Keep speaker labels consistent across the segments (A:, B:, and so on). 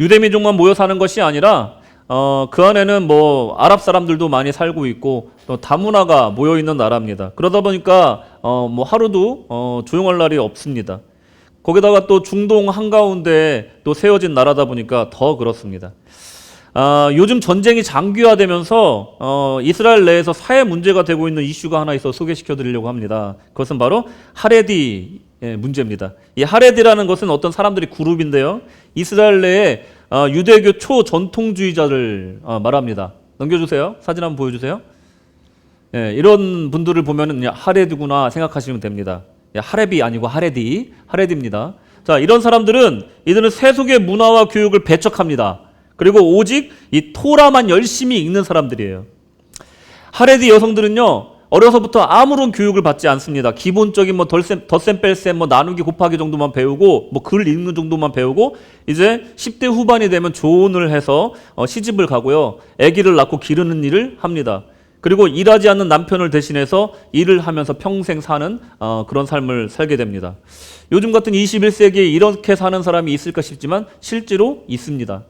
A: 유대 민족만 모여 사는 것이 아니라 그 안에는 뭐 아랍 사람들도 많이 살고 있고 또 다문화가 모여 있는 나라입니다. 그러다 보니까 뭐 하루도 조용할 날이 없습니다. 거기다가 또 중동 한가운데 또 세워진 나라다 보니까 더 그렇습니다. 요즘 전쟁이 장기화되면서 이스라엘 내에서 사회 문제가 되고 있는 이슈가 하나 있어 소개시켜 드리려고 합니다. 그것은 바로 하레디 문제입니다. 이 하레디라는 것은 어떤 사람들의 그룹인데요. 이스라엘 내에 유대교 초전통주의자를 말합니다. 넘겨주세요. 사진 한번 보여주세요. 이런 분들을 보면은 하레디구나 생각하시면 됩니다. 하레비 아니고 하레디입니다. 자, 이런 사람들은 이들은 세속의 문화와 교육을 배척합니다. 그리고 오직 이 토라만 열심히 읽는 사람들이에요. 하레디 여성들은요, 어려서부터 아무런 교육을 받지 않습니다. 기본적인 뭐 덧셈 뺄셈 뭐 나누기 곱하기 정도만 배우고 뭐 글 읽는 정도만 배우고 이제 10대 후반이 되면 조혼을 해서 시집을 가고요. 아기를 낳고 기르는 일을 합니다. 그리고 일하지 않는 남편을 대신해서 일을 하면서 평생 사는 그런 삶을 살게 됩니다. 요즘 같은 21세기에 이렇게 사는 사람이 있을까 싶지만 실제로 있습니다.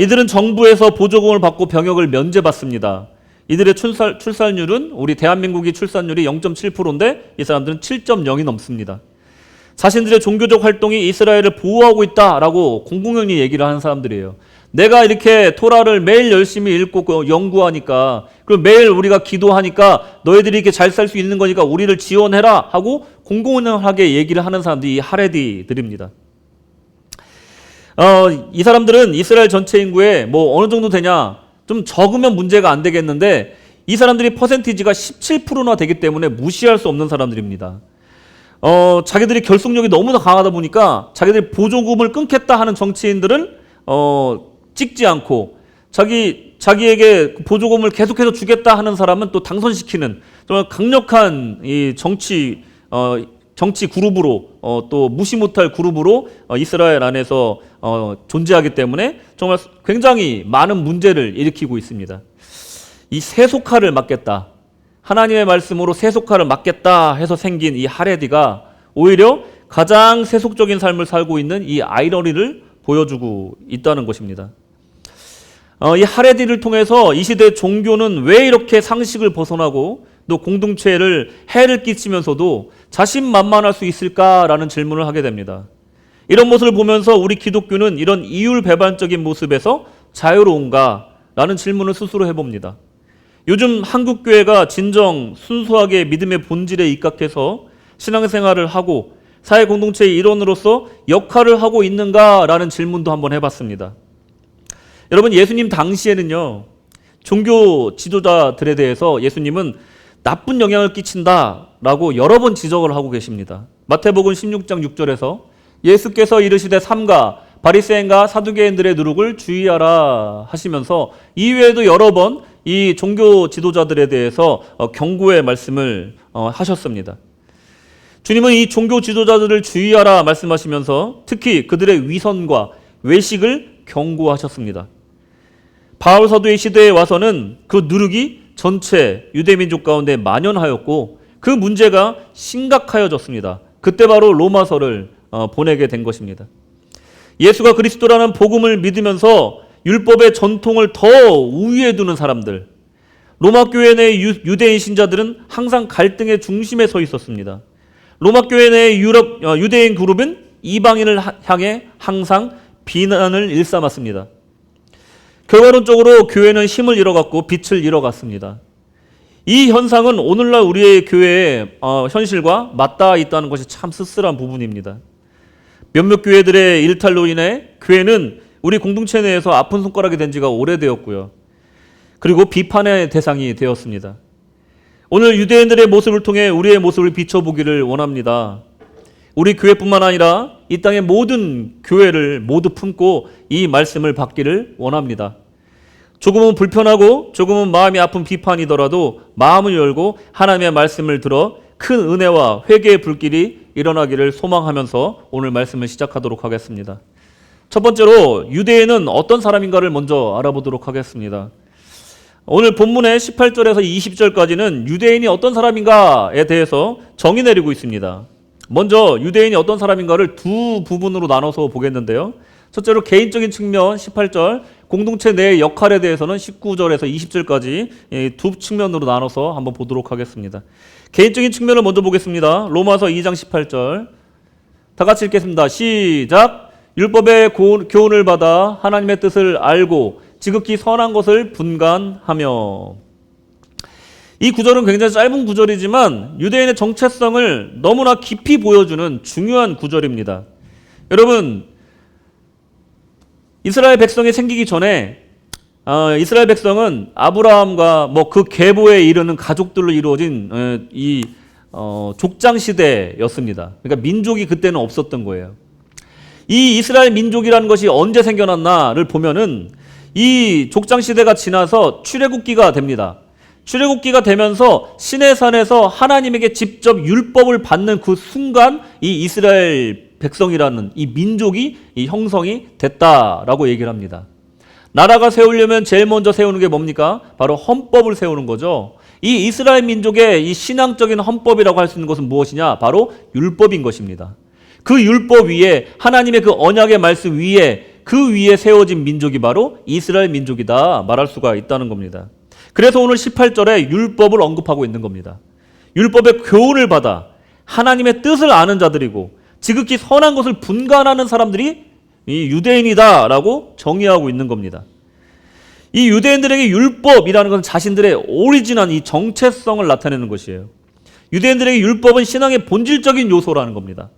A: 이들은 정부에서 보조금을 받고 병역을 면제받습니다. 이들의 출산율은 우리 대한민국의 출산율이 0.7%인데 이 사람들은 7.0이 넘습니다. 자신들의 종교적 활동이 이스라엘을 보호하고 있다라고 공공연히 얘기를 하는 사람들이에요. 내가 이렇게 토라를 매일 열심히 읽고 연구하니까, 그리고 매일 우리가 기도하니까 너희들이 이렇게 잘 살 수 있는 거니까 우리를 지원해라 하고 공공연하게 얘기를 하는 사람들이 이 하레디들입니다. 이 사람들은 이스라엘 전체 인구의 뭐 어느 정도 되냐, 좀 적으면 문제가 안 되겠는데 이 사람들이 퍼센티지가 17%나 되기 때문에 무시할 수 없는 사람들입니다. 자기들이 결속력이 너무나 강하다 보니까 자기들이 보조금을 끊겠다 하는 정치인들은 찍지 않고 자기에게 보조금을 계속해서 주겠다 하는 사람은 또 당선시키는 정말 강력한 이 정치 그룹으로 또 무시 못할 그룹으로 이스라엘 안에서 존재하기 때문에 정말 굉장히 많은 문제를 일으키고 있습니다. 이 세속화를 막겠다, 하나님의 말씀으로 세속화를 막겠다 해서 생긴 이 하레디가 오히려 가장 세속적인 삶을 살고 있는 이 아이러니를 보여주고 있다는 것입니다. 이 하레디를 통해서 이 시대 종교는 왜 이렇게 상식을 벗어나고 또 공동체를 해를 끼치면서도 자신만만할 수 있을까라는 질문을 하게 됩니다. 이런 모습을 보면서 우리 기독교는 이런 이율배반적인 모습에서 자유로운가라는 질문을 스스로 해봅니다. 요즘 한국교회가 진정 순수하게 믿음의 본질에 입각해서 신앙생활을 하고 사회공동체의 일원으로서 역할을 하고 있는가라는 질문도 한번 해봤습니다. 여러분, 예수님 당시에는요, 종교 지도자들에 대해서 예수님은 나쁜 영향을 끼친다라고 여러 번 지적을 하고 계십니다. 마태복음 16장 6절에서 예수께서 이르시되 삼가 바리새인과 사두개인들의 누룩을 주의하라 하시면서 이외에도 여러 번 이 종교 지도자들에 대해서 경고의 말씀을 하셨습니다. 주님은 이 종교 지도자들을 주의하라 말씀하시면서 특히 그들의 위선과 외식을 경고하셨습니다. 바울 사도의 시대에 와서는 그 누룩이 전체 유대민족 가운데 만연하였고 그 문제가 심각하여졌습니다. 그때 바로 로마서를 보내게 된 것입니다. 예수가 그리스도라는 복음을 믿으면서 율법의 전통을 더 우위에 두는 사람들, 로마 교회 내 유대인 신자들은 항상 갈등의 중심에 서 있었습니다. 로마 교회 내 유대인 그룹은 이방인을 향해 항상 비난을 일삼았습니다. 결과론적으로 교회는 힘을 잃어갔고 빛을 잃어갔습니다. 이 현상은 오늘날 우리의 교회의 현실과 맞닿아 있다는 것이 참 쓸쓸한 부분입니다. 몇몇 교회들의 일탈로 인해 교회는 우리 공동체 내에서 아픈 손가락이 된 지가 오래되었고요. 그리고 비판의 대상이 되었습니다. 오늘 유대인들의 모습을 통해 우리의 모습을 비춰보기를 원합니다. 우리 교회뿐만 아니라 이 땅의 모든 교회를 모두 품고 이 말씀을 받기를 원합니다. 조금은 불편하고 조금은 마음이 아픈 비판이더라도 마음을 열고 하나님의 말씀을 들어 큰 은혜와 회개의 불길이 일어나기를 소망하면서 오늘 말씀을 시작하도록 하겠습니다. 첫 번째로 유대인은 어떤 사람인가를 먼저 알아보도록 하겠습니다. 오늘 본문의 18절에서 20절까지는 유대인이 어떤 사람인가에 대해서 정의 내리고 있습니다. 먼저 유대인이 어떤 사람인가를 두 부분으로 나눠서 보겠는데요. 첫째로 개인적인 측면 18절, 공동체 내의 역할에 대해서는 19절에서 20절까지 두 측면으로 나눠서 한번 보도록 하겠습니다. 개인적인 측면을 먼저 보겠습니다. 로마서 2장 18절 다 같이 읽겠습니다. 시작. 율법의 교훈을 받아 하나님의 뜻을 알고 지극히 선한 것을 분간하며. 이 구절은 굉장히 짧은 구절이지만 유대인의 정체성을 너무나 깊이 보여주는 중요한 구절입니다. 여러분, 이스라엘 백성이 생기기 전에 이스라엘 백성은 아브라함과 그 계보에 이르는 가족들로 이루어진 족장 시대였습니다. 그러니까 민족이 그때는 없었던 거예요. 이 이스라엘 민족이라는 것이 언제 생겨났나를 보면은 이 족장 시대가 지나서 출애굽기가 됩니다. 출애굽기가 되면서 시내산에서 하나님에게 직접 율법을 받는 그 순간 이 이스라엘 백성이라는 이 민족이 이 형성이 됐다라고 얘기를 합니다. 나라가 세우려면 제일 먼저 세우는 게 뭡니까? 바로 헌법을 세우는 거죠. 이 이스라엘 민족의 이 신앙적인 헌법이라고 할 수 있는 것은 무엇이냐? 바로 율법인 것입니다. 그 율법 위에 하나님의 그 언약의 말씀 위에 그 위에 세워진 민족이 바로 이스라엘 민족이다 말할 수가 있다는 겁니다. 그래서 오늘 18절에 율법을 언급하고 있는 겁니다. 율법의 교훈을 받아 하나님의 뜻을 아는 자들이고 지극히 선한 것을 분간하는 사람들이 이 유대인이다라고 정의하고 있는 겁니다. 이 유대인들에게 율법이라는 것은 자신들의 오리지널한 이 정체성을 나타내는 것이에요. 유대인들에게 율법은 신앙의 본질적인 요소라는 겁니다.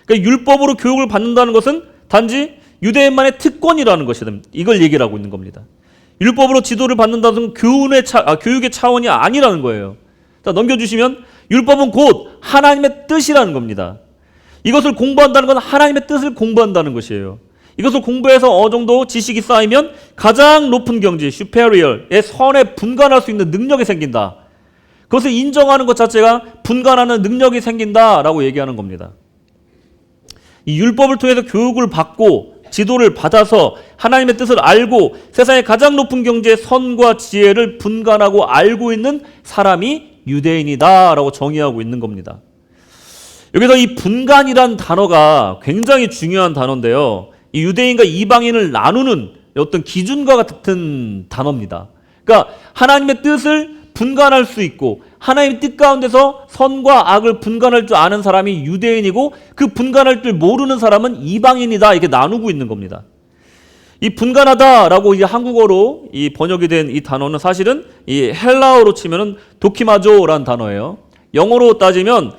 A: 그러니까 율법으로 교육을 받는다는 것은 단지 유대인만의 특권이라는 것이다. 이걸 얘기를 하고 있는 겁니다. 율법으로 지도를 받는다는 교육의 차원이 아니라는 거예요. 자, 넘겨주시면 율법은 곧 하나님의 뜻이라는 겁니다. 이것을 공부한다는 건 하나님의 뜻을 공부한다는 것이에요. 이것을 공부해서 어느 정도 지식이 쌓이면 가장 높은 경지, superior의 선에 분간할 수 있는 능력이 생긴다. 그것을 인정하는 것 자체가 분간하는 능력이 생긴다라고 얘기하는 겁니다. 이 율법을 통해서 교육을 받고 지도를 받아서 하나님의 뜻을 알고 세상의 가장 높은 경지의 선과 지혜를 분간하고 알고 있는 사람이 유대인이다라고 정의하고 있는 겁니다. 여기서 이 분간이란 단어가 굉장히 중요한 단어인데요. 이 유대인과 이방인을 나누는 어떤 기준과 같은 단어입니다. 그러니까 하나님의 뜻을 분간할 수 있고 하나님의 뜻 가운데서 선과 악을 분간할 줄 아는 사람이 유대인이고 그 분간할 줄 모르는 사람은 이방인이다 이렇게 나누고 있는 겁니다. 이 분간하다라고 이제 한국어로 이 번역이 된 이 단어는 사실은 이 헬라어로 치면은 도키마조라는 단어예요. 영어로 따지면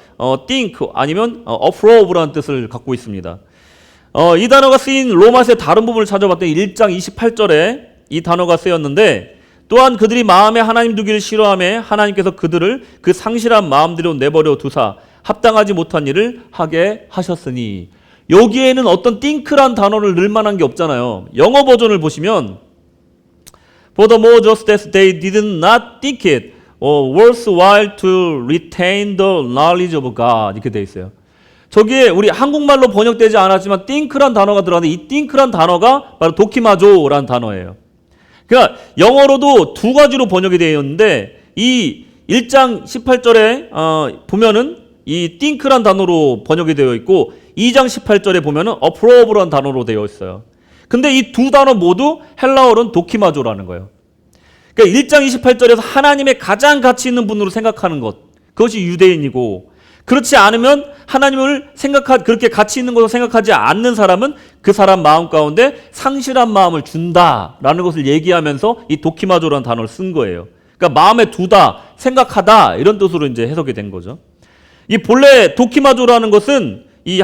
A: think 아니면 approve라는 뜻을 갖고 있습니다. 이 단어가 쓰인 로마서의 다른 부분을 찾아봤더니 1장 28절에 이 단어가 쓰였는데 또한 그들이 마음에 하나님 두기를 싫어하며 하나님께서 그들을 그 상실한 마음대로 내버려 두사 합당하지 못한 일을 하게 하셨으니 여기에는 어떤 think란 단어를 넣을 만한 게 없잖아요. 영어 버전을 보시면 For the more just as they did not think it worthwhile to retain the knowledge of God 이렇게 돼 있어요. 저기에 우리 한국말로 번역되지 않았지만 think란 단어가 들어가는데 이 think란 단어가 바로 도키마조라는 단어예요. 그러니까 영어로도 두 가지로 번역이 되어 있는데 이 1장 18절에 보면은 이 think란 단어로 번역이 되어 있고 2장 18절에 보면은 approve라는 단어로 되어 있어요. 근데 이 두 단어 모두 헬라어로는 도키마조라는 거예요. 그러니까 1장 28절에서 하나님의 가장 가치 있는 분으로 생각하는 것 그것이 유대인이고 그렇지 않으면 하나님을 그렇게 가치 있는 것으로 생각하지 않는 사람은 그 사람 마음 가운데 상실한 마음을 준다라는 것을 얘기하면서 이 도키마조라는 단어를 쓴 거예요. 그러니까 마음에 두다, 생각하다 이런 뜻으로 이제 해석이 된 거죠. 이 본래 도키마조라는 것은 이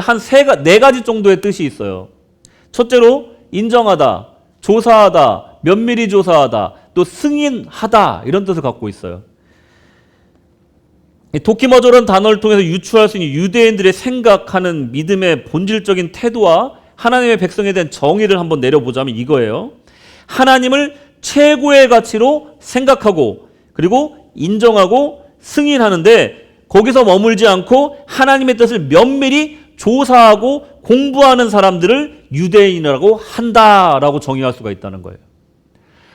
A: 네 가지 정도의 뜻이 있어요. 첫째로 인정하다, 조사하다, 면밀히 조사하다, 또 승인하다 이런 뜻을 갖고 있어요. 도키마조라는 단어를 통해서 유추할 수 있는 유대인들의 생각하는 믿음의 본질적인 태도와 하나님의 백성에 대한 정의를 한번 내려보자면 이거예요. 하나님을 최고의 가치로 생각하고 그리고 인정하고 승인하는데 거기서 머물지 않고 하나님의 뜻을 면밀히 조사하고 공부하는 사람들을 유대인이라고 한다라고 정의할 수가 있다는 거예요.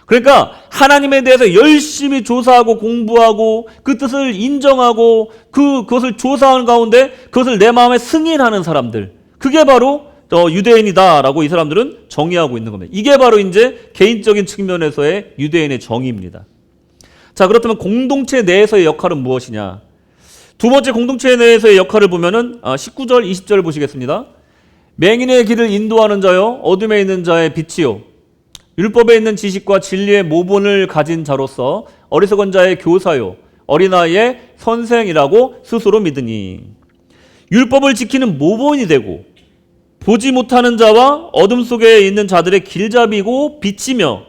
A: 그러니까 하나님에 대해서 열심히 조사하고 공부하고 그 뜻을 인정하고 그것을 조사하는 가운데 그것을 내 마음에 승인하는 사람들 그게 바로 유대인이다라고 이 사람들은 정의하고 있는 겁니다. 이게 바로 이제 개인적인 측면에서의 유대인의 정의입니다. 자, 그렇다면 공동체 내에서의 역할은 무엇이냐? 두 번째 공동체 내에서의 역할을 보면은 19절, 20절을 보시겠습니다. 맹인의 길을 인도하는 자요, 어둠에 있는 자의 빛이요, 율법에 있는 지식과 진리의 모본을 가진 자로서 어리석은 자의 교사요, 어린아이의 선생이라고 스스로 믿으니, 율법을 지키는 모본이 되고 보지 못하는 자와 어둠 속에 있는 자들의 길잡이고 빛이며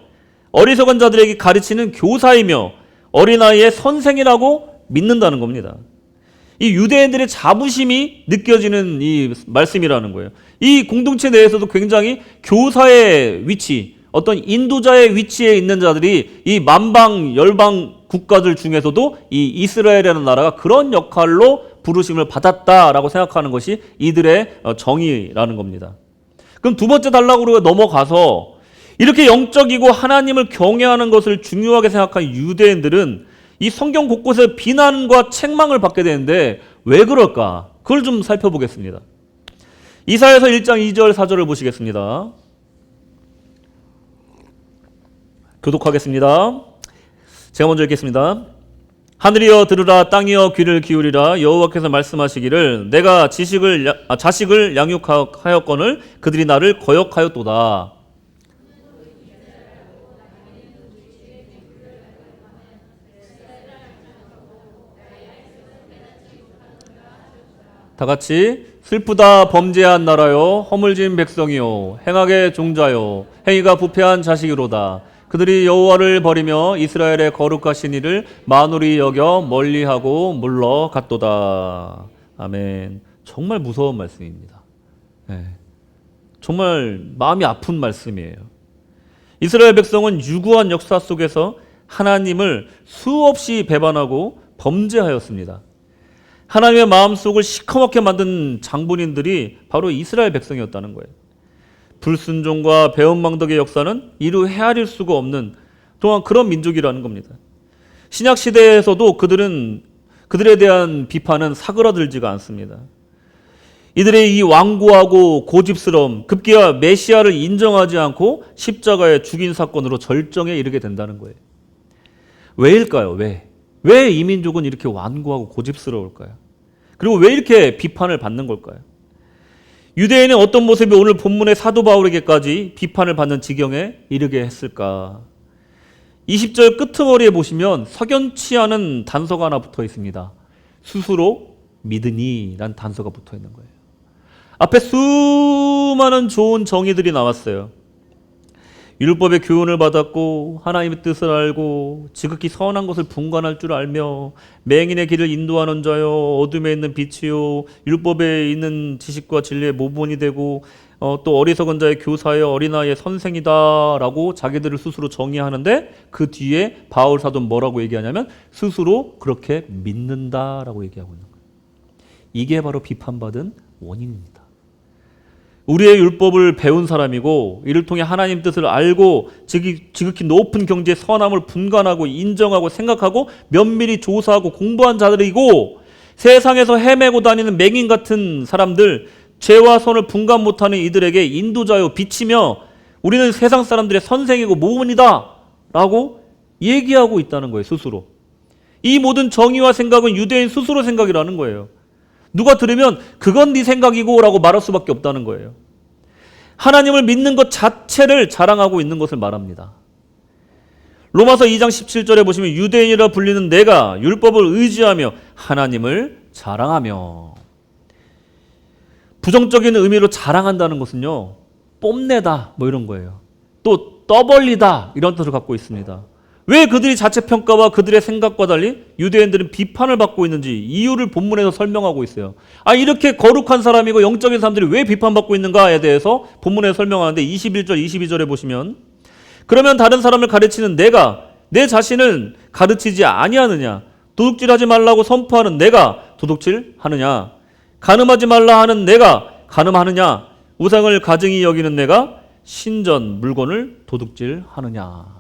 A: 어리석은 자들에게 가르치는 교사이며 어린아이의 선생이라고 믿는다는 겁니다. 이 유대인들의 자부심이 느껴지는 이 말씀이라는 거예요. 이 공동체 내에서도 굉장히 교사의 위치, 어떤 인도자의 위치에 있는 자들이 이 만방 열방 국가들 중에서도 이 이스라엘이라는 나라가 그런 역할로 부르심을 받았다라고 생각하는 것이 이들의 정의라는 겁니다. 그럼 두 번째 단락으로 넘어가서 이렇게 영적이고 하나님을 경외하는 것을 중요하게 생각한 유대인들은 이 성경 곳곳에 비난과 책망을 받게 되는데 왜 그럴까? 그걸 좀 살펴보겠습니다. 이사야서 1장 2절 4절을 보시겠습니다. 교독하겠습니다. 제가 먼저 읽겠습니다. 하늘이여 들으라, 땅이여 귀를 기울이라. 여호와께서 말씀하시기를 내가 자식을 양육하였거늘 그들이 나를 거역하였도다. 다 같이 슬프다 범죄한 나라요, 허물진 백성이요, 행악의 종자요, 행위가 부패한 자식이로다. 그들이 여호와를 버리며 이스라엘의 거룩하신 이를 만홀히 여겨 멀리하고 물러갔도다. 아멘. 정말 무서운 말씀입니다. 네. 정말 마음이 아픈 말씀이에요. 이스라엘 백성은 유구한 역사 속에서 하나님을 수없이 배반하고 범죄하였습니다. 하나님의 마음속을 시커멓게 만든 장본인들이 바로 이스라엘 백성이었다는 거예요. 불순종과 배은망덕의 역사는 이루 헤아릴 수가 없는 또한 그런 민족이라는 겁니다. 신약 시대에서도 그들에 대한 비판은 사그라들지가 않습니다. 이들의 이 완고하고 고집스러움, 급기야 메시아를 인정하지 않고 십자가에 죽인 사건으로 절정에 이르게 된다는 거예요. 왜일까요? 왜 이 민족은 이렇게 완고하고 고집스러울까요? 그리고 왜 이렇게 비판을 받는 걸까요? 유대인의 어떤 모습이 오늘 본문의 사도 바울에게까지 비판을 받는 지경에 이르게 했을까? 20절 끄트머리에 보시면 석연치 않은 단서가 하나 붙어 있습니다. 스스로 믿으니 라는 단서가 붙어 있는 거예요. 앞에 수많은 좋은 정의들이 나왔어요. 율법의 교훈을 받았고 하나님의 뜻을 알고 지극히 선한 것을 분간할 줄 알며 맹인의 길을 인도하는 자요, 어둠에 있는 빛이요, 율법에 있는 지식과 진리의 모본이 되고 또 어리석은 자의 교사여, 어린아이의 선생이다라고 자기들을 스스로 정의하는데 그 뒤에 바울 사도는 뭐라고 얘기하냐면 스스로 그렇게 믿는다라고 얘기하고 있는 거예요. 이게 바로 비판받은 원인입니다. 우리의 율법을 배운 사람이고 이를 통해 하나님 뜻을 알고 지극히 높은 경지의 선함을 분간하고 인정하고 생각하고 면밀히 조사하고 공부한 자들이고 세상에서 헤매고 다니는 맹인 같은 사람들, 죄와 선을 분간 못하는 이들에게 인도자요 빛이며 우리는 세상 사람들의 선생이고 모범이다 라고 얘기하고 있다는 거예요. 스스로. 이 모든 정의와 생각은 유대인 스스로 생각이라는 거예요. 누가 들으면 그건 네 생각이고 라고 말할 수밖에 없다는 거예요. 하나님을 믿는 것 자체를 자랑하고 있는 것을 말합니다. 로마서 2장 17절에 보시면 유대인이라 불리는 내가 율법을 의지하며 하나님을 자랑하며, 부정적인 의미로 자랑한다는 것은요, 뽐내다 뭐 이런 거예요. 또 떠벌리다 이런 뜻을 갖고 있습니다. 왜 그들이 자체평가와 그들의 생각과 달리 유대인들은 비판을 받고 있는지 이유를 본문에서 설명하고 있어요. 이렇게 거룩한 사람이고 영적인 사람들이 왜 비판받고 있는가에 대해서 본문에서 설명하는데 21절, 22절에 보시면 그러면 다른 사람을 가르치는 내가 내 자신을 가르치지 아니하느냐? 도둑질하지 말라고 선포하는 내가 도둑질하느냐? 간음하지 말라 하는 내가 간음하느냐? 우상을 가증히 여기는 내가 신전 물건을 도둑질하느냐?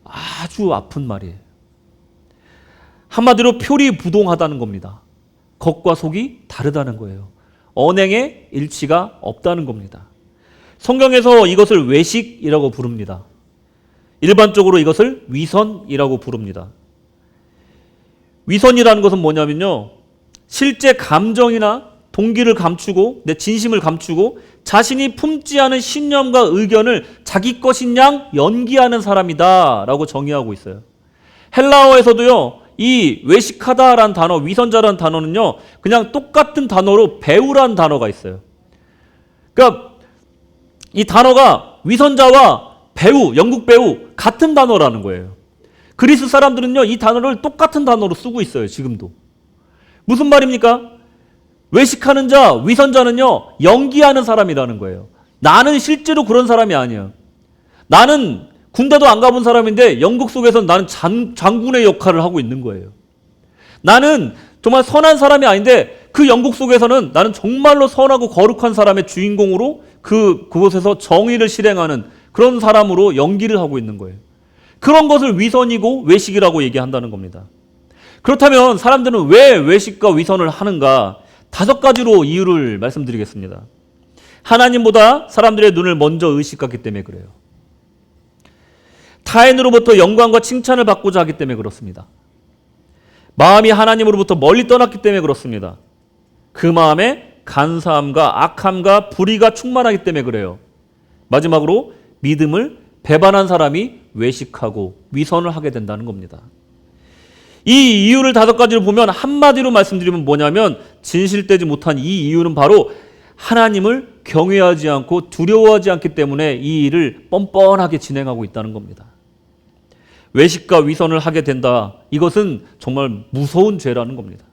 A: 아주 아픈 말이에요. 한마디로 표리부동하다는 겁니다. 겉과 속이 다르다는 거예요. 언행의 일치가 없다는 겁니다. 성경에서 이것을 외식이라고 부릅니다. 일반적으로 이것을 위선이라고 부릅니다. 위선이라는 것은 뭐냐면요, 실제 감정이나 동기를 감추고 내 진심을 감추고 자신이 품지 않은 신념과 의견을 자기 것인 양 연기하는 사람이다 라고 정의하고 있어요. 헬라어에서도요, 이 외식하다라는 단어, 위선자라는 단어는요, 그냥 똑같은 단어로 배우라는 단어가 있어요. 그러니까 이 단어가 위선자와 배우, 영국 배우 같은 단어라는 거예요. 그리스 사람들은요, 이 단어를 똑같은 단어로 쓰고 있어요, 지금도. 무슨 말입니까? 외식하는 자, 위선자는요, 연기하는 사람이라는 거예요. 나는 실제로 그런 사람이 아니야. 나는 군대도 안 가본 사람인데 영국 속에서는 나는 장군의 역할을 하고 있는 거예요. 나는 정말 선한 사람이 아닌데 그 영국 속에서는 나는 정말로 선하고 거룩한 사람의 주인공으로 그곳에서 정의를 실행하는 그런 사람으로 연기를 하고 있는 거예요. 그런 것을 위선이고 외식이라고 얘기한다는 겁니다. 그렇다면 사람들은 왜 외식과 위선을 하는가? 5가지로 이유를 말씀드리겠습니다. 하나님보다 사람들의 눈을 먼저 의식하기 때문에 그래요. 타인으로부터 영광과 칭찬을 받고자 하기 때문에 그렇습니다. 마음이 하나님으로부터 멀리 떠났기 때문에 그렇습니다. 그 마음에 간사함과 악함과 불의가 충만하기 때문에 그래요. 마지막으로 믿음을 배반한 사람이 외식하고 위선을 하게 된다는 겁니다. 이 이유를 5가지를 보면 한마디로 말씀드리면 뭐냐면, 진실되지 못한 이 이유는 바로 하나님을 경외하지 않고 두려워하지 않기 때문에 이 일을 뻔뻔하게 진행하고 있다는 겁니다. 외식과 위선을 하게 된다. 이것은 정말 무서운 죄라는 겁니다.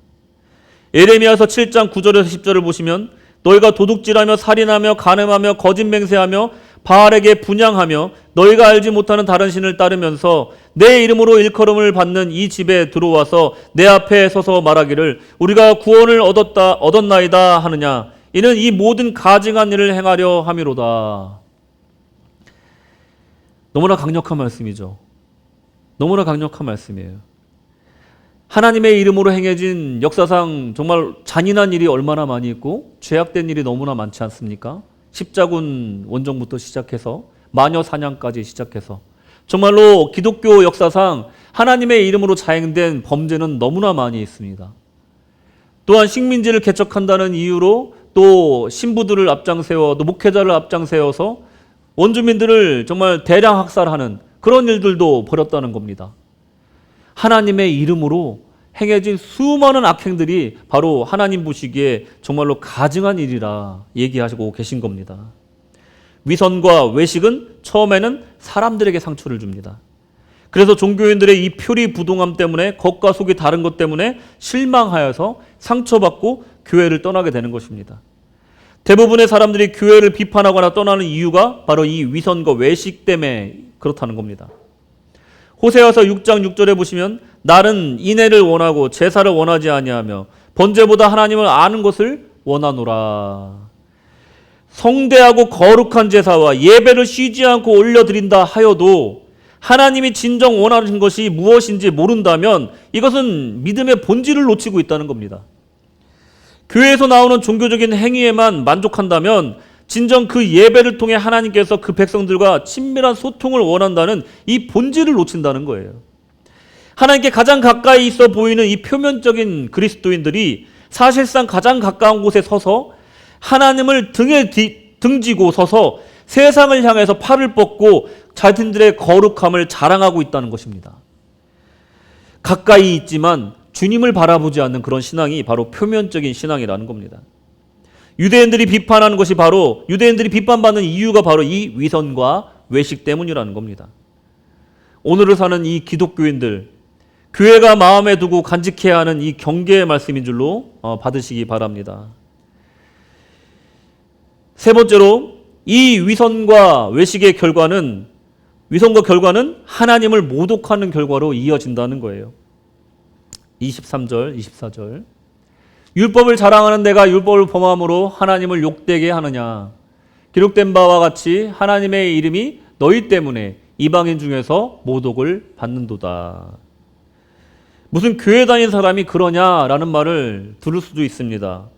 A: 예레미야서 7장 9절에서 10절을 보시면, 너희가 도둑질하며 살인하며 간음하며 거짓 맹세하며 바알에게 분향하며 너희가 알지 못하는 다른 신을 따르면서 내 이름으로 일컬음을 받는 이 집에 들어와서 내 앞에 서서 말하기를 우리가 구원을 얻었나이다 하느냐. 이는 이 모든 가증한 일을 행하려 함이로다. 너무나 강력한 말씀이죠. 너무나 강력한 말씀이에요. 하나님의 이름으로 행해진 역사상 정말 잔인한 일이 얼마나 많이 있고 죄악된 일이 너무나 많지 않습니까? 십자군 원정부터 시작해서 마녀 사냥까지 시작해서 정말로 기독교 역사상 하나님의 이름으로 자행된 범죄는 너무나 많이 있습니다. 또한 식민지를 개척한다는 이유로 또 신부들을 앞장세워 또 목회자를 앞장세워서 원주민들을 정말 대량 학살하는 그런 일들도 벌였다는 겁니다. 하나님의 이름으로 행해진 수많은 악행들이 바로 하나님 보시기에 정말로 가증한 일이라 얘기하시고 계신 겁니다. 위선과 외식은 처음에는 사람들에게 상처를 줍니다. 그래서 종교인들의 이 표리부동함 때문에 겉과 속이 다른 것 때문에 실망하여서 상처받고 교회를 떠나게 되는 것입니다. 대부분의 사람들이 교회를 비판하거나 떠나는 이유가 바로 이 위선과 외식 때문에 그렇다는 겁니다. 호세아서 6장 6절에 보시면 나는 인애를 원하고 제사를 원하지 아니하며 번제보다 하나님을 아는 것을 원하노라. 성대하고 거룩한 제사와 예배를 쉬지 않고 올려드린다 하여도 하나님이 진정 원하는 것이 무엇인지 모른다면 이것은 믿음의 본질을 놓치고 있다는 겁니다. 교회에서 나오는 종교적인 행위에만 만족한다면 진정 그 예배를 통해 하나님께서 그 백성들과 친밀한 소통을 원한다는 이 본질을 놓친다는 거예요. 하나님께 가장 가까이 있어 보이는 이 표면적인 그리스도인들이 사실상 가장 가까운 곳에 서서 하나님을 등에 등지고 서서 세상을 향해서 팔을 뻗고 자신들의 거룩함을 자랑하고 있다는 것입니다. 가까이 있지만 주님을 바라보지 않는 그런 신앙이 바로 표면적인 신앙이라는 겁니다. 유대인들이 비판하는 것이 바로 유대인들이 비판받는 이유가 바로 이 위선과 외식 때문이라는 겁니다. 오늘을 사는 이 기독교인들, 교회가 마음에 두고 간직해야 하는 이 경계의 말씀인 줄로 받으시기 바랍니다. 세 번째로 이 위선과 결과는 하나님을 모독하는 결과로 이어진다는 거예요. 23절, 24절. 율법을 자랑하는 내가 율법을 범함으로 하나님을 욕되게 하느냐. 기록된 바와 같이 하나님의 이름이 너희 때문에 이방인 중에서 모독을 받는도다. 무슨 교회 다니는 사람이 그러냐라는 말을 들을 수도 있습니다.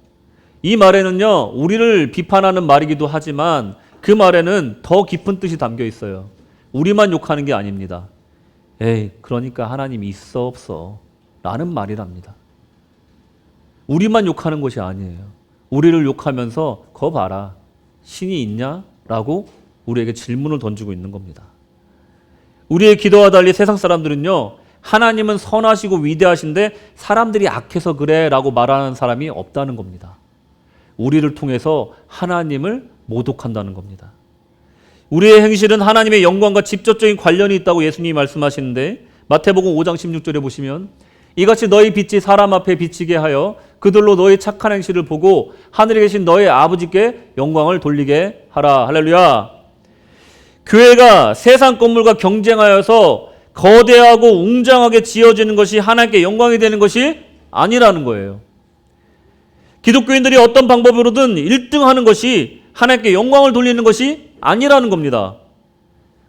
A: 이 말에는요, 우리를 비판하는 말이기도 하지만 그 말에는 더 깊은 뜻이 담겨 있어요. 우리만 욕하는 게 아닙니다. 에이, 그러니까 하나님이 있어 없어 라는 말이랍니다. 우리만 욕하는 것이 아니에요. 우리를 욕하면서 거 봐라, 신이 있냐? 라고 우리에게 질문을 던지고 있는 겁니다. 우리의 기도와 달리 세상 사람들은요, 하나님은 선하시고 위대하신데 사람들이 악해서 그래 라고 말하는 사람이 없다는 겁니다. 우리를 통해서 하나님을 모독한다는 겁니다. 우리의 행실은 하나님의 영광과 직접적인 관련이 있다고 예수님이 말씀하시는데, 마태복음 5장 16절에 보시면 이같이 너희 빛이 사람 앞에 비치게 하여 그들로 너희 착한 행실을 보고 하늘에 계신 너희 아버지께 영광을 돌리게 하라. 할렐루야. 교회가 세상 건물과 경쟁하여서 거대하고 웅장하게 지어지는 것이 하나님께 영광이 되는 것이 아니라는 거예요. 기독교인들이 어떤 방법으로든 1등하는 것이 하나님께 영광을 돌리는 것이 아니라는 겁니다.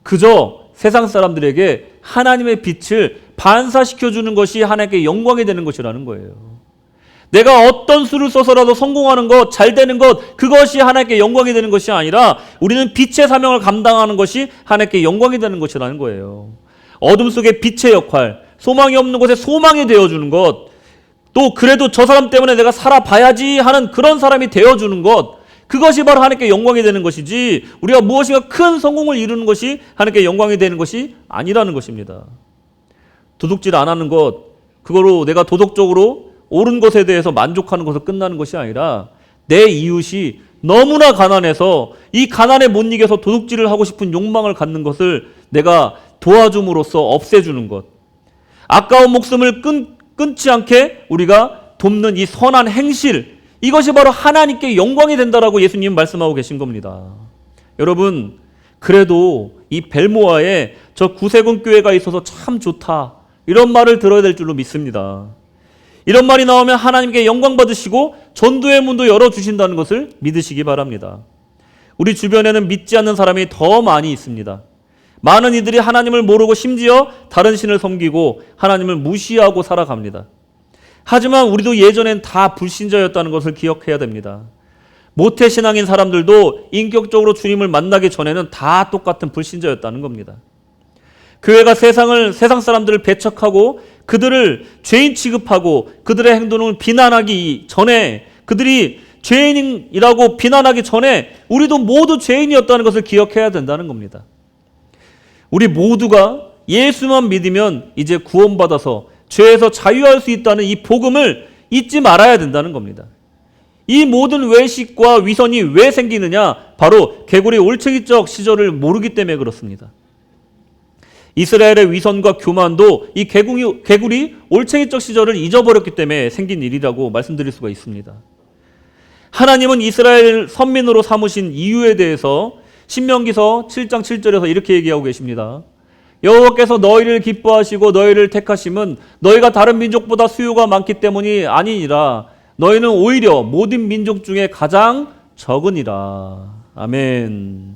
A: 그저 세상 사람들에게 하나님의 빛을 반사시켜주는 것이 하나님께 영광이 되는 것이라는 거예요. 내가 어떤 수를 써서라도 성공하는 것, 잘 되는 것, 그것이 하나님께 영광이 되는 것이 아니라 우리는 빛의 사명을 감당하는 것이 하나님께 영광이 되는 것이라는 거예요. 어둠 속에 빛의 역할, 소망이 없는 곳에 소망이 되어주는 것, 또 그래도 저 사람 때문에 내가 살아봐야지 하는 그런 사람이 되어주는 것, 그것이 바로 하나님께 영광이 되는 것이지 우리가 무엇인가 큰 성공을 이루는 것이 하나님께 영광이 되는 것이 아니라는 것입니다. 도둑질 안 하는 것, 그거로 내가 도덕적으로 옳은 것에 대해서 만족하는 것으로 끝나는 것이 아니라 내 이웃이 너무나 가난해서 이 가난에 못 이겨서 도둑질을 하고 싶은 욕망을 갖는 것을 내가 도와줌으로써 없애주는 것, 아까운 목숨을 끊지 않게 우리가 돕는 이 선한 행실, 이것이 바로 하나님께 영광이 된다라고 예수님 말씀하고 계신 겁니다. 여러분, 그래도 이 벨모아에 저 구세군 교회가 있어서 참 좋다, 이런 말을 들어야 될 줄로 믿습니다. 이런 말이 나오면 하나님께 영광 받으시고 전도의 문도 열어주신다는 것을 믿으시기 바랍니다. 우리 주변에는 믿지 않는 사람이 더 많이 있습니다. 많은 이들이 하나님을 모르고 심지어 다른 신을 섬기고 하나님을 무시하고 살아갑니다. 하지만 우리도 예전엔 다 불신자였다는 것을 기억해야 됩니다. 모태신앙인 사람들도 인격적으로 주님을 만나기 전에는 다 똑같은 불신자였다는 겁니다. 교회가 세상 사람들을 배척하고 그들을 죄인 취급하고 그들의 행동을 비난하기 전에, 그들이 죄인이라고 비난하기 전에 우리도 모두 죄인이었다는 것을 기억해야 된다는 겁니다. 우리 모두가 예수만 믿으면 이제 구원받아서 죄에서 자유할 수 있다는 이 복음을 잊지 말아야 된다는 겁니다. 이 모든 외식과 위선이 왜 생기느냐? 바로 개구리 올챙이적 시절을 모르기 때문에 그렇습니다. 이스라엘의 위선과 교만도 이 개구리 올챙이적 시절을 잊어버렸기 때문에 생긴 일이라고 말씀드릴 수가 있습니다. 하나님은 이스라엘 선민으로 삼으신 이유에 대해서 신명기서 7장 7절에서 이렇게 얘기하고 계십니다. 여호와께서 너희를 기뻐하시고 너희를 택하심은 너희가 다른 민족보다 수요가 많기 때문이 아니니라. 너희는 오히려 모든 민족 중에 가장 적으니라. 아멘.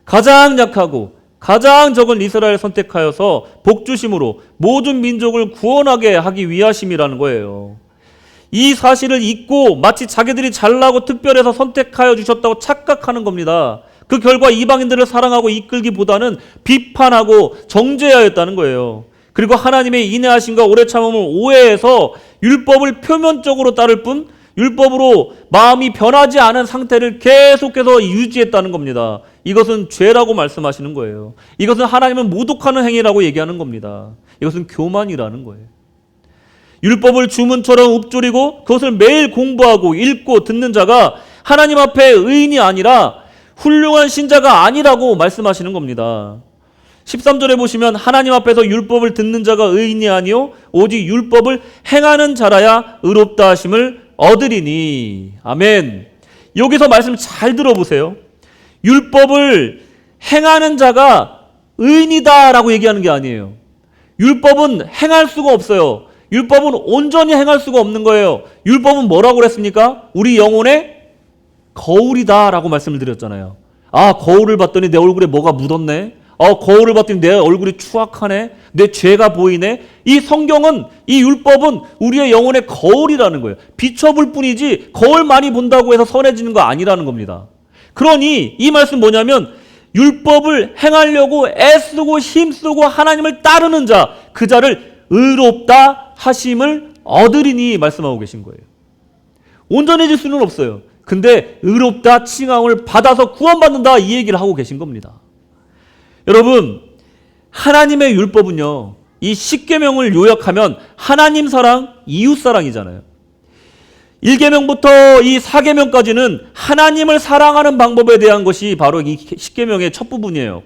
A: 가장 약하고 가장 적은 이스라엘을 선택하여서 복주심으로 모든 민족을 구원하게 하기 위하심이라는 거예요. 이 사실을 잊고 마치 자기들이 잘나고 특별해서 선택하여 주셨다고 착각하는 겁니다. 그 결과 이방인들을 사랑하고 이끌기보다는 비판하고 정죄하였다는 거예요. 그리고 하나님의 인내하심과 오래 참음을 오해해서 율법을 표면적으로 따를 뿐 율법으로 마음이 변하지 않은 상태를 계속해서 유지했다는 겁니다. 이것은 죄라고 말씀하시는 거예요. 이것은 하나님을 모독하는 행위라고 얘기하는 겁니다. 이것은 교만이라는 거예요. 율법을 주문처럼 읊조리고 그것을 매일 공부하고 읽고 듣는 자가 하나님 앞에 의인이 아니라 훌륭한 신자가 아니라고 말씀하시는 겁니다. 13절에 보시면 하나님 앞에서 율법을 듣는 자가 의인이 아니요 오직 율법을 행하는 자라야 의롭다 하심을 얻으리니. 아멘. 여기서 말씀 잘 들어보세요. 율법을 행하는 자가 의인이다라고 얘기하는 게 아니에요. 율법은 행할 수가 없어요. 율법은 온전히 행할 수가 없는 거예요. 율법은 뭐라고 그랬습니까? 우리 영혼의 거울이다라고 말씀을 드렸잖아요. 아, 거울을 봤더니 내 얼굴에 뭐가 묻었네. 거울을 봤더니 내 얼굴이 추악하네. 내 죄가 보이네. 이 성경은, 이 율법은 우리의 영혼의 거울이라는 거예요. 비춰볼 뿐이지 거울 많이 본다고 해서 선해지는 거 아니라는 겁니다. 그러니 이 말씀 뭐냐면 율법을 행하려고 애쓰고 힘쓰고 하나님을 따르는 자, 그 자를 의롭다 하심을 얻으리니 말씀하고 계신 거예요. 온전해질 수는 없어요. 근데 의롭다 칭함을 받아서 구원받는다 이 얘기를 하고 계신 겁니다. 여러분, 하나님의 율법은요, 이 십계명을 요약하면 하나님 사랑, 이웃 사랑이잖아요. 1계명부터 이 4계명까지는 하나님을 사랑하는 방법에 대한 것이 바로 이 십계명의 첫 부분이에요.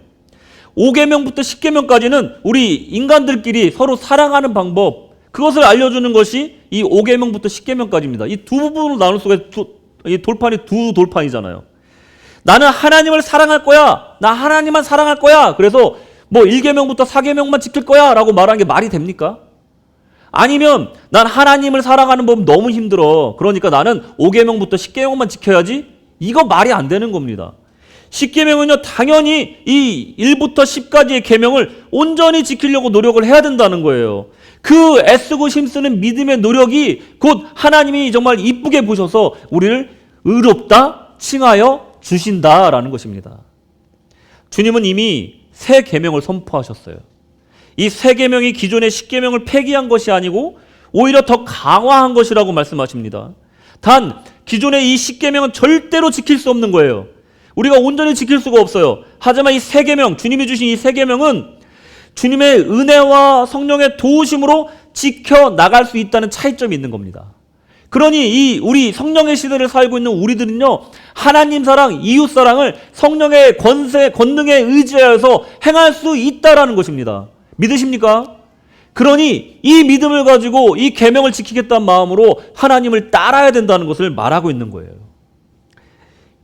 A: 5계명부터 10계명까지는 우리 인간들끼리 서로 사랑하는 방법, 그것을 알려주는 것이 이 5계명부터 10계명까지입니다. 이 두 부분으로 나눌 수가 이 돌판이 두 돌판이잖아요. 나는 하나님을 사랑할 거야. 나 하나님만 사랑할 거야. 그래서 뭐 1계명부터 4계명만 지킬 거야 라고 말하는 게 말이 됩니까? 아니면 난 하나님을 사랑하는 법 너무 힘들어. 그러니까 나는 5계명부터 10계명만 지켜야지. 이거 말이 안 되는 겁니다. 10계명은요, 당연히 이 1부터 10까지의 계명을 온전히 지키려고 노력을 해야 된다는 거예요. 그 애쓰고 힘쓰는 믿음의 노력이 곧 하나님이 정말 이쁘게 보셔서 우리를 의롭다 칭하여 주신다라는 것입니다. 주님은 이미 새 계명을 선포하셨어요. 이 새 계명이 기존의 10계명을 폐기한 것이 아니고 오히려 더 강화한 것이라고 말씀하십니다. 단 기존의 이 10계명은 절대로 지킬 수 없는 거예요. 우리가 온전히 지킬 수가 없어요. 하지만 이 새 계명, 주님이 주신 이 새 계명은 주님의 은혜와 성령의 도우심으로 지켜 나갈 수 있다는 차이점이 있는 겁니다. 그러니 이 우리 성령의 시대를 살고 있는 우리들은요, 하나님 사랑, 이웃 사랑을 성령의 권능에 의지하여서 행할 수 있다라는 것입니다. 믿으십니까? 그러니 이 믿음을 가지고 이 계명을 지키겠다는 마음으로 하나님을 따라야 된다는 것을 말하고 있는 거예요.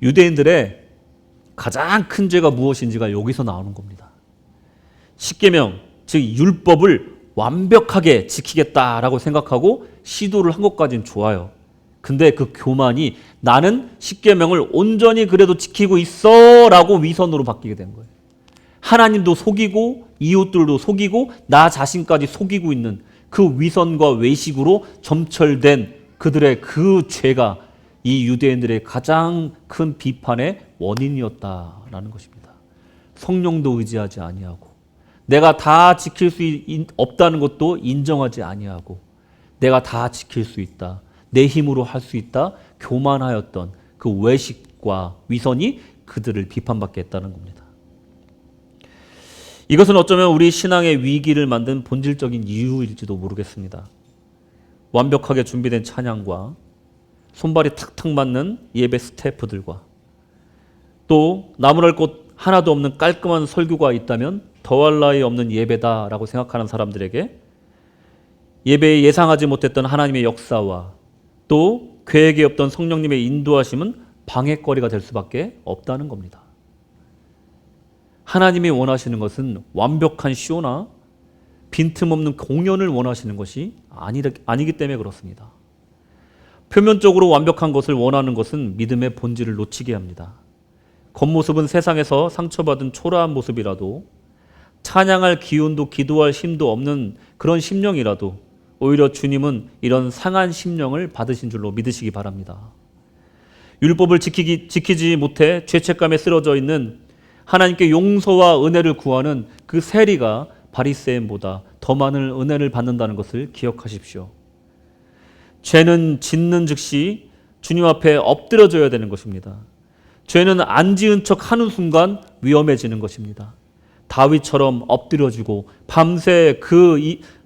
A: 유대인들의 가장 큰 죄가 무엇인지가 여기서 나오는 겁니다. 십계명, 즉 율법을 완벽하게 지키겠다라고 생각하고 시도를 한 것까지는 좋아요. 근데 그 교만이 나는 십계명을 온전히 그래도 지키고 있어라고 위선으로 바뀌게 된 거예요. 하나님도 속이고 이웃들도 속이고 나 자신까지 속이고 있는 그 위선과 외식으로 점철된 그들의 그 죄가 이 유대인들의 가장 큰 비판의 원인이었다라는 것입니다. 성령도 의지하지 아니하고 내가 다 지킬 수 없다는 것도 인정하지 아니하고 내가 다 지킬 수 있다. 내 힘으로 할 수 있다. 교만하였던 그 외식과 위선이 그들을 비판받게 했다는 겁니다. 이것은 어쩌면 우리 신앙의 위기를 만든 본질적인 이유일지도 모르겠습니다. 완벽하게 준비된 찬양과 손발이 탁탁 맞는 예배 스태프들과 또 나무랄 곳 하나도 없는 깔끔한 설교가 있다면 더할 나위 없는 예배다라고 생각하는 사람들에게 예배에 예상하지 못했던 하나님의 역사와 또 계획에 없던 성령님의 인도하심은 방해거리가 될 수밖에 없다는 겁니다. 하나님이 원하시는 것은 완벽한 쇼나 빈틈없는 공연을 원하시는 것이 아니기 때문에 그렇습니다. 표면적으로 완벽한 것을 원하는 것은 믿음의 본질을 놓치게 합니다. 겉모습은 세상에서 상처받은 초라한 모습이라도 찬양할 기운도 기도할 힘도 없는 그런 심령이라도 오히려 주님은 이런 상한 심령을 받으신 줄로 믿으시기 바랍니다. 율법을 지키지 못해 죄책감에 쓰러져 있는 하나님께 용서와 은혜를 구하는 그 세리가 바리새인보다 더 많은 은혜를 받는다는 것을 기억하십시오. 죄는 짓는 즉시 주님 앞에 엎드려져야 되는 것입니다. 죄는 안 지은 척 하는 순간 위험해지는 것입니다. 다윗처럼 엎드려지고 밤새 그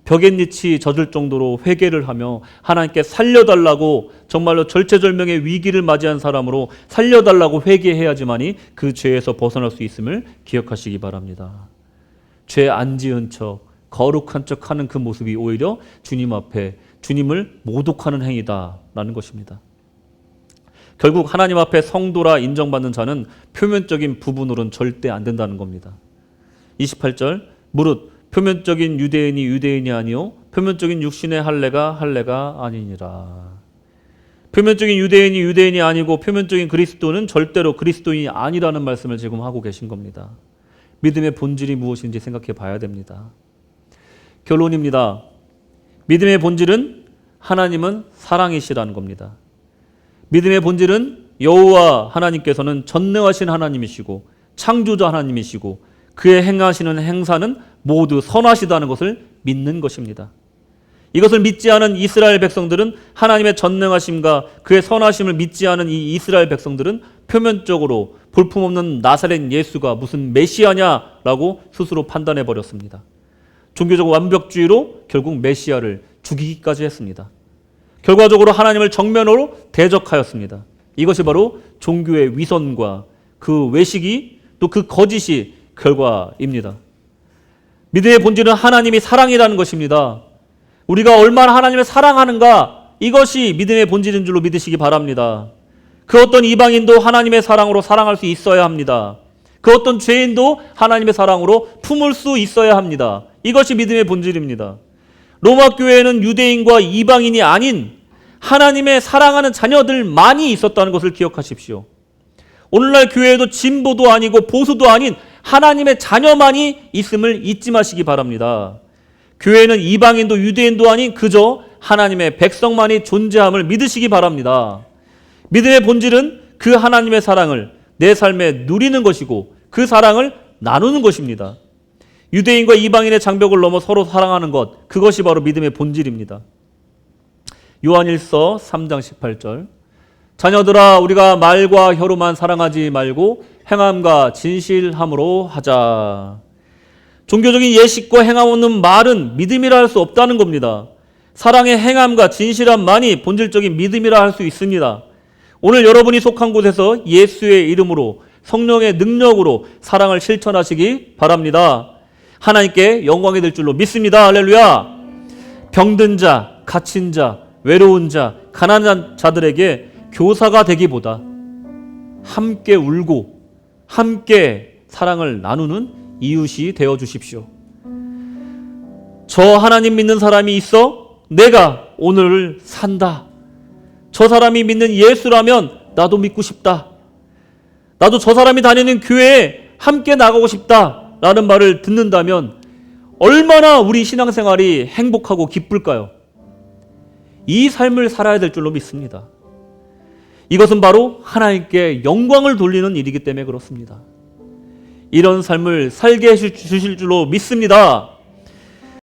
A: 벽에 니치 젖을 정도로 회개를 하며 하나님께 살려달라고 정말로 절체절명의 위기를 맞이한 사람으로 살려달라고 회개해야지만이 그 죄에서 벗어날 수 있음을 기억하시기 바랍니다. 죄 안 지은 척 거룩한 척 하는 그 모습이 오히려 주님 앞에 주님을 모독하는 행위다라는 것입니다. 결국 하나님 앞에 성도라 인정받는 자는 표면적인 부분으로는 절대 안 된다는 겁니다. 28절 무릇 표면적인 유대인이 유대인이 아니요 표면적인 육신의 할례가 아니니라. 표면적인 유대인이 유대인이 아니고 표면적인 그리스도는 절대로 그리스도인이 아니라는 말씀을 지금 하고 계신 겁니다. 믿음의 본질이 무엇인지 생각해 봐야 됩니다. 결론입니다. 믿음의 본질은 하나님은 사랑이시라는 겁니다. 믿음의 본질은 여호와 하나님께서는 전능하신 하나님이시고 창조자 하나님이시고 그의 행하시는 행사는 모두 선하시다는 것을 믿는 것입니다. 이것을 믿지 않은 이스라엘 백성들은 하나님의 전능하심과 그의 선하심을 믿지 않은 이 이스라엘 백성들은 표면적으로 볼품없는 나사렛 예수가 무슨 메시아냐라고 스스로 판단해 버렸습니다. 종교적 완벽주의로 결국 메시아를 죽이기까지 했습니다. 결과적으로 하나님을 정면으로 대적하였습니다. 이것이 바로 종교의 위선과 그 외식이 또 그 거짓이 결과입니다. 믿음의 본질은 하나님이 사랑이라는 것입니다. 우리가 얼마나 하나님을 사랑하는가, 이것이 믿음의 본질인 줄로 믿으시기 바랍니다. 그 어떤 이방인도 하나님의 사랑으로 사랑할 수 있어야 합니다. 그 어떤 죄인도 하나님의 사랑으로 품을 수 있어야 합니다. 이것이 믿음의 본질입니다. 로마 교회에는 유대인과 이방인이 아닌 하나님의 사랑하는 자녀들만이 있었다는 것을 기억하십시오. 오늘날 교회에도 진보도 아니고 보수도 아닌 하나님의 자녀만이 있음을 잊지 마시기 바랍니다. 교회는 이방인도 유대인도 아닌 그저 하나님의 백성만이 존재함을 믿으시기 바랍니다. 믿음의 본질은 그 하나님의 사랑을 내 삶에 누리는 것이고 그 사랑을 나누는 것입니다. 유대인과 이방인의 장벽을 넘어 서로 사랑하는 것, 그것이 바로 믿음의 본질입니다. 요한일서 3장 18절, 자녀들아 우리가 말과 혀로만 사랑하지 말고 행함과 진실함으로 하자. 종교적인 예식과 행함 없는 말은 믿음이라 할 수 없다는 겁니다. 사랑의 행함과 진실함만이 본질적인 믿음이라 할 수 있습니다. 오늘 여러분이 속한 곳에서 예수의 이름으로 성령의 능력으로 사랑을 실천하시기 바랍니다. 하나님께 영광이 될 줄로 믿습니다. 할렐루야. 병든 자, 갇힌 자, 외로운 자, 가난한 자들에게 교사가 되기보다 함께 울고 함께 사랑을 나누는 이웃이 되어 주십시오. 저 하나님 믿는 사람이 있어 내가 오늘을 산다. 저 사람이 믿는 예수라면 나도 믿고 싶다. 나도 저 사람이 다니는 교회에 함께 나가고 싶다 라는 말을 듣는다면 얼마나 우리 신앙생활이 행복하고 기쁠까요? 이 삶을 살아야 될 줄로 믿습니다. 이것은 바로 하나님께 영광을 돌리는 일이기 때문에 그렇습니다. 이런 삶을 살게 해주실 줄로 믿습니다.